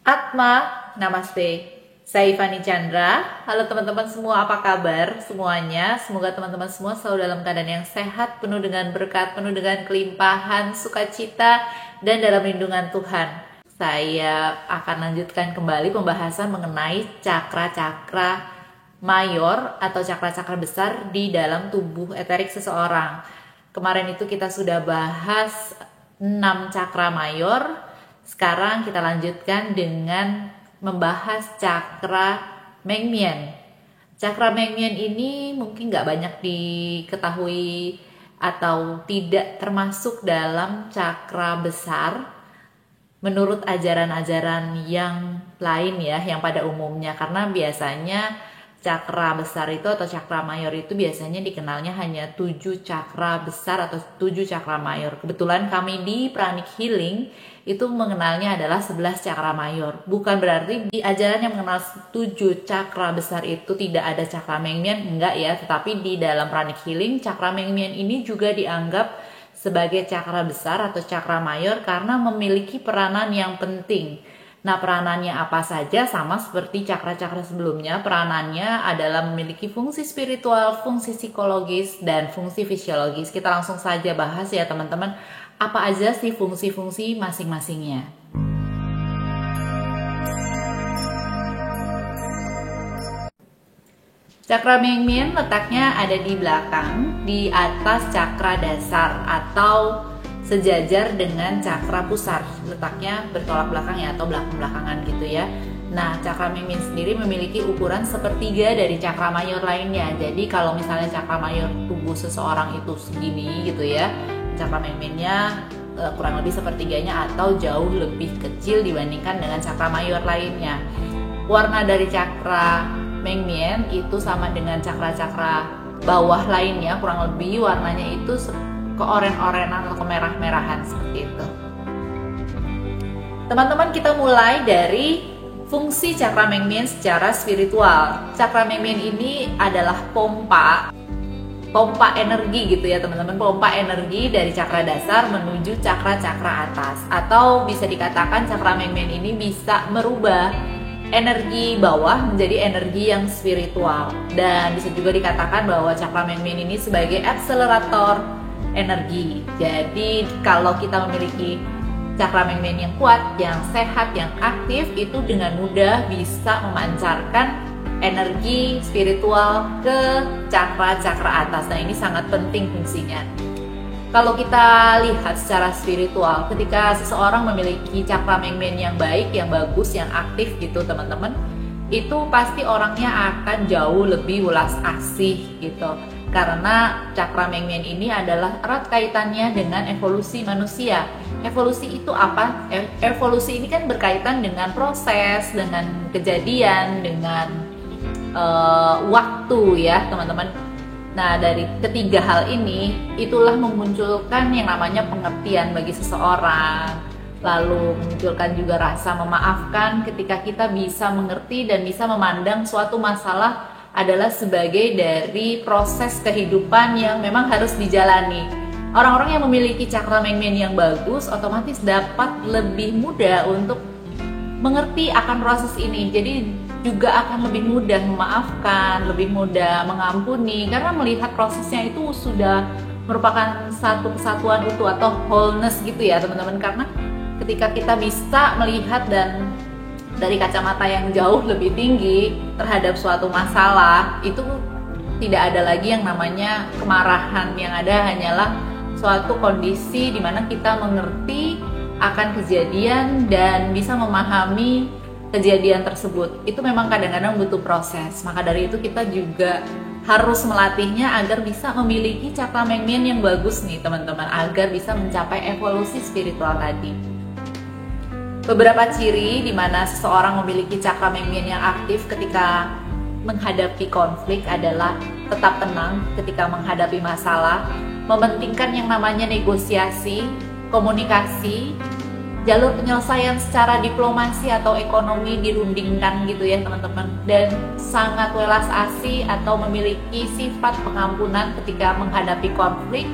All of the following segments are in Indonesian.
Atma, Namaste. Saya Ivani Chandra. Halo teman-teman semua, apa kabar semuanya? Semoga teman-teman semua selalu dalam keadaan yang sehat, penuh dengan berkat, penuh dengan kelimpahan, sukacita, dan dalam lindungan Tuhan. Saya akan lanjutkan kembali pembahasan mengenai cakra-cakra mayor atau cakra-cakra besar di dalam tubuh eterik seseorang. Kemarin itu kita sudah bahas 6 cakra mayor. Sekarang kita lanjutkan dengan membahas cakra Mengmian. Cakra Mengmian ini mungkin nggak banyak diketahui atau tidak termasuk dalam cakra besar menurut ajaran-ajaran yang lain ya, yang pada umumnya. Karena biasanya cakra besar itu atau cakra mayor itu biasanya dikenalnya hanya 7 cakra besar atau 7 cakra mayor. Kebetulan kami di Pranic Healing itu mengenalnya adalah 11 cakra mayor. Bukan berarti di ajaran yang mengenal 7 cakra besar itu tidak ada cakra Mengmian, enggak ya. Tetapi di dalam Pranic Healing, cakra Mengmian ini juga dianggap sebagai cakra besar atau cakra mayor karena memiliki peranan yang penting. Nah, peranannya apa saja? Sama seperti cakra-cakra sebelumnya, peranannya adalah memiliki fungsi spiritual, fungsi psikologis, dan fungsi fisiologis. Kita langsung saja bahas ya teman-teman, apa aja sih fungsi-fungsi masing-masingnya. Cakra Mengmian letaknya ada di belakang, di atas cakra dasar atau sejajar dengan cakra pusar, letaknya bertolak belakang ya atau belakang-belakangan gitu ya. Nah, cakra Mengmian sendiri memiliki ukuran sepertiga dari cakra mayor lainnya. Jadi kalau misalnya cakra mayor tubuh seseorang itu segini gitu ya, cakra Mengmiannya kurang lebih sepertiganya atau jauh lebih kecil dibandingkan dengan cakra mayor lainnya. Warna dari cakra Mengmian itu sama dengan cakra-cakra bawah lainnya, kurang lebih warnanya itu keoren-orenan atau kemerah-merahan seperti itu. Teman-teman, kita mulai dari fungsi cakra Mengmian secara spiritual. Cakra Mengmian ini adalah pompa energi gitu ya teman-teman, pompa energi dari cakra dasar menuju cakra-cakra atas, atau bisa dikatakan cakra Mengmian ini bisa merubah energi bawah menjadi energi yang spiritual, dan bisa juga dikatakan bahwa cakra Mengmian ini sebagai akselerator energi. Jadi kalau kita memiliki cakra Mengmian yang kuat, yang sehat, yang aktif, itu dengan mudah bisa memancarkan energi spiritual ke cakra-cakra atas. Nah, ini sangat penting fungsinya. Kalau kita lihat secara spiritual, ketika seseorang memiliki cakra Mengmian yang baik, yang bagus, yang aktif gitu teman-teman, itu pasti orangnya akan jauh lebih ulas asih gitu. Karena cakra Mengmian ini adalah erat kaitannya dengan evolusi manusia. Evolusi itu apa? Evolusi ini kan berkaitan dengan proses, dengan kejadian, dengan waktu ya teman-teman. Nah, dari ketiga hal ini, itulah memunculkan yang namanya pengertian bagi seseorang. Lalu memunculkan juga rasa memaafkan ketika kita bisa mengerti dan bisa memandang suatu masalah adalah sebagai dari proses kehidupan yang memang harus dijalani. Orang-orang yang memiliki cakra Mengmian yang bagus otomatis dapat lebih mudah untuk mengerti akan proses ini. Jadi juga akan lebih mudah memaafkan, lebih mudah mengampuni karena melihat prosesnya itu sudah merupakan satu kesatuan utuh atau wholeness gitu ya teman-teman. Karena ketika kita bisa melihat dan dari kacamata yang jauh lebih tinggi terhadap suatu masalah, itu tidak ada lagi yang namanya kemarahan. Yang ada hanyalah suatu kondisi di mana kita mengerti akan kejadian dan bisa memahami kejadian tersebut. Itu memang kadang-kadang butuh proses. Maka dari itu kita juga harus melatihnya agar bisa memiliki cakra Mengmian yang bagus nih teman-teman, agar bisa mencapai evolusi spiritual tadi. Beberapa ciri di mana seseorang memiliki cakra Mengmian yang aktif ketika menghadapi konflik adalah tetap tenang ketika menghadapi masalah, mementingkan yang namanya negosiasi, komunikasi, jalur penyelesaian secara diplomasi atau ekonomi dirundingkan gitu ya teman-teman, dan sangat welas asih atau memiliki sifat pengampunan ketika menghadapi konflik,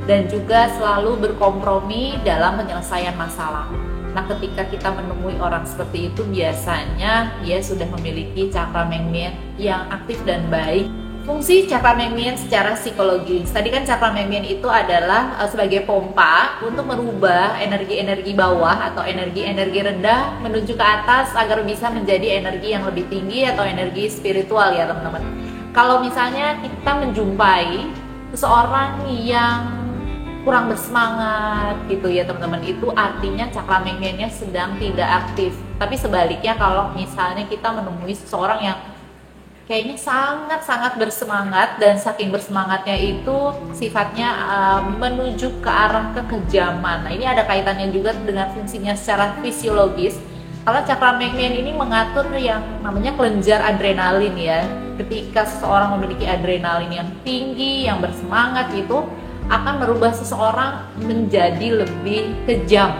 dan juga selalu berkompromi dalam penyelesaian masalah. Nah, ketika kita menemui orang seperti itu, biasanya dia sudah memiliki cakra Mengmian yang aktif dan baik. Fungsi cakra Mengmian secara psikologis, tadi kan cakra Mengmian itu adalah sebagai pompa untuk merubah energi-energi bawah atau energi-energi rendah menuju ke atas agar bisa menjadi energi yang lebih tinggi atau energi spiritual ya teman-teman. Kalau misalnya kita menjumpai seseorang yang kurang bersemangat gitu ya teman-teman, itu artinya cakra Mengmiannya sedang tidak aktif. Tapi sebaliknya, kalau misalnya kita menemui seseorang yang kayaknya sangat-sangat bersemangat dan saking bersemangatnya itu sifatnya menuju ke arah kekejaman. Nah, ini ada kaitannya juga dengan fungsinya secara fisiologis. Kalau cakra Mengmian ini mengatur yang namanya kelenjar adrenalin ya. Ketika seseorang memiliki adrenalin yang tinggi, yang bersemangat itu akan merubah seseorang menjadi lebih kejam,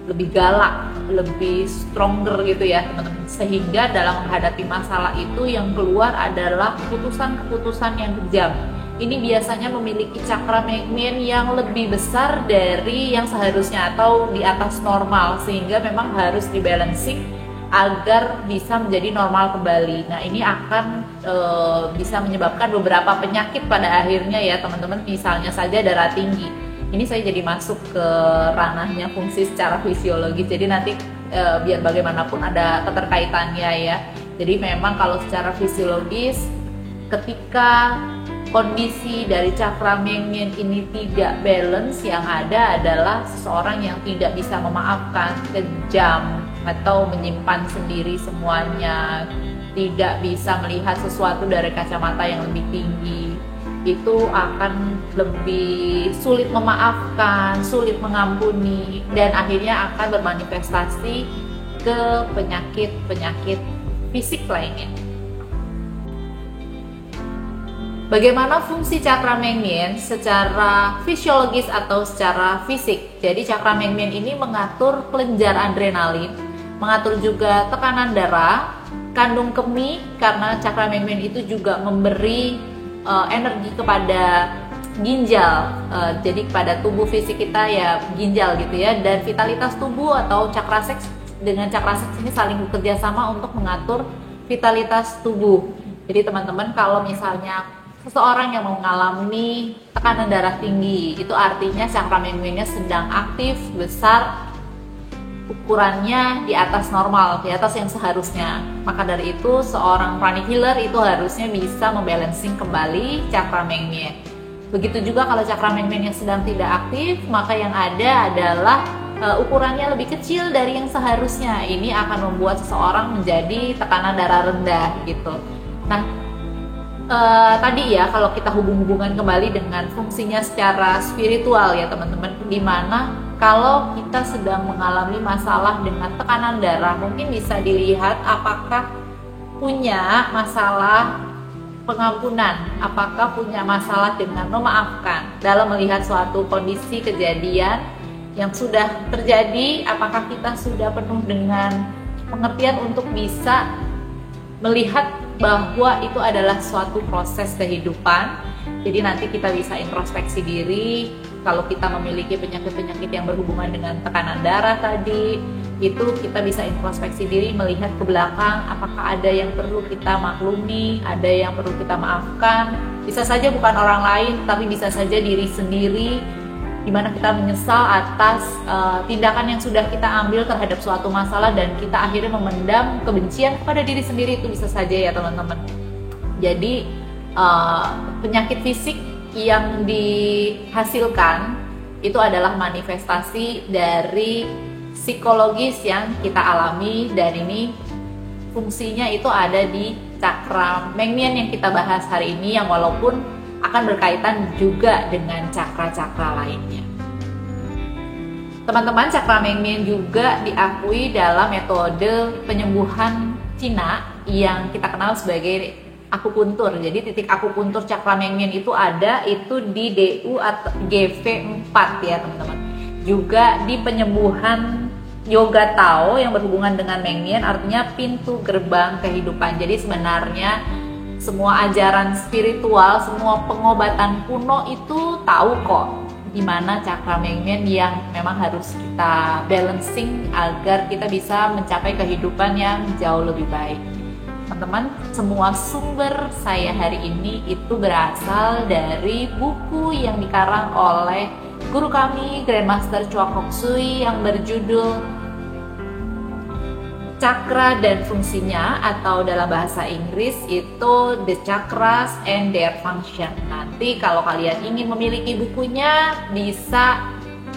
lebih galak, lebih stronger gitu ya teman-teman. Sehingga dalam menghadapi masalah itu yang keluar adalah keputusan-keputusan yang kejam. Ini biasanya memiliki cakra Mengmian yang lebih besar dari yang seharusnya atau di atas normal, sehingga memang harus dibalancing agar bisa menjadi normal kembali. Nah, ini akan bisa menyebabkan beberapa penyakit pada akhirnya ya teman-teman, misalnya saja darah tinggi. Ini saya jadi masuk ke ranahnya fungsi secara fisiologis, jadi nanti biar bagaimanapun ada keterkaitannya ya. Jadi memang kalau secara fisiologis, ketika kondisi dari cakra Mengmian ini tidak balance, yang ada adalah seseorang yang tidak bisa memaafkan, kejam, atau menyimpan sendiri semuanya, tidak bisa melihat sesuatu dari kacamata yang lebih tinggi, itu akan lebih sulit memaafkan, sulit mengampuni, dan akhirnya akan bermanifestasi ke penyakit-penyakit fisik lainnya. Bagaimana fungsi cakra Mengmian secara fisiologis atau secara fisik? Jadi cakra Mengmian ini mengatur kelenjar adrenalin, mengatur juga tekanan darah, kandung kemih, karena cakra Mengmian itu juga memberi energi kepada ginjal, jadi kepada tubuh fisik kita ya ginjal gitu ya, dan vitalitas tubuh atau cakra seks dengan cakra seks ini saling bekerja sama untuk mengatur vitalitas tubuh. Jadi teman-teman, kalau misalnya seseorang yang mengalami tekanan darah tinggi, itu artinya cakra Mengmiannya sedang aktif, besar, ukurannya di atas normal, di atas yang seharusnya. Maka dari itu seorang pranic healer itu harusnya bisa membalancing kembali cakra Mengmian. Begitu juga kalau cakra Mengmian yang sedang tidak aktif, maka yang ada adalah ukurannya lebih kecil dari yang seharusnya. Ini akan membuat seseorang menjadi tekanan darah rendah gitu. Nah, tadi ya kalau kita hubung-hubungan kembali dengan fungsinya secara spiritual ya teman-teman, dimana kalau kita sedang mengalami masalah dengan tekanan darah, mungkin bisa dilihat apakah punya masalah pengampunan, apakah punya masalah dengan memaafkan dalam melihat suatu kondisi kejadian yang sudah terjadi. Apakah kita sudah penuh dengan pengertian untuk bisa melihat bahwa itu adalah suatu proses kehidupan. Jadi nanti kita bisa introspeksi diri. Kalau kita memiliki penyakit-penyakit yang berhubungan dengan tekanan darah tadi, itu kita bisa introspeksi diri, melihat ke belakang, apakah ada yang perlu kita maklumi, ada yang perlu kita maafkan. Bisa saja bukan orang lain, tapi bisa saja diri sendiri, di mana kita menyesal atas tindakan yang sudah kita ambil terhadap suatu masalah dan kita akhirnya memendam kebencian kepada diri sendiri. Itu bisa saja ya teman-teman. Jadi penyakit fisik yang dihasilkan itu adalah manifestasi dari psikologis yang kita alami, dan ini fungsinya itu ada di cakra Mengmian yang kita bahas hari ini, yang walaupun akan berkaitan juga dengan cakra-cakra lainnya. Teman-teman, cakra Mengmian juga diakui dalam metode penyembuhan Cina yang kita kenal sebagai akupuntur. Jadi titik akupuntur cakra Mengmian itu ada itu di DU atau GV4 ya teman-teman. Juga di penyembuhan Yoga Tao yang berhubungan dengan Mengmian, artinya pintu gerbang kehidupan. Jadi sebenarnya semua ajaran spiritual, semua pengobatan kuno itu tahu kok di mana cakra Mengmen yang memang harus kita balancing agar kita bisa mencapai kehidupan yang jauh lebih baik. Teman-teman, semua sumber saya hari ini itu berasal dari buku yang dikarang oleh guru kami Grandmaster Chua Kok Sui yang berjudul Cakra dan Fungsinya, atau dalam bahasa Inggris itu The Chakras and Their Function. Nanti kalau kalian ingin memiliki bukunya, bisa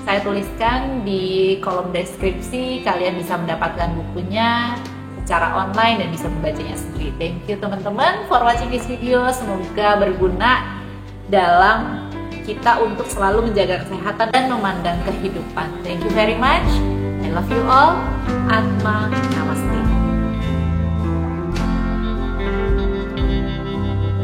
saya tuliskan di kolom deskripsi. Kalian bisa mendapatkan bukunya secara online dan bisa membacanya sendiri. Thank you teman-teman for watching this video. Semoga berguna dalam kita untuk selalu menjaga kesehatan dan memandang kehidupan. Thank you very much. I love you all. Atma Namaste.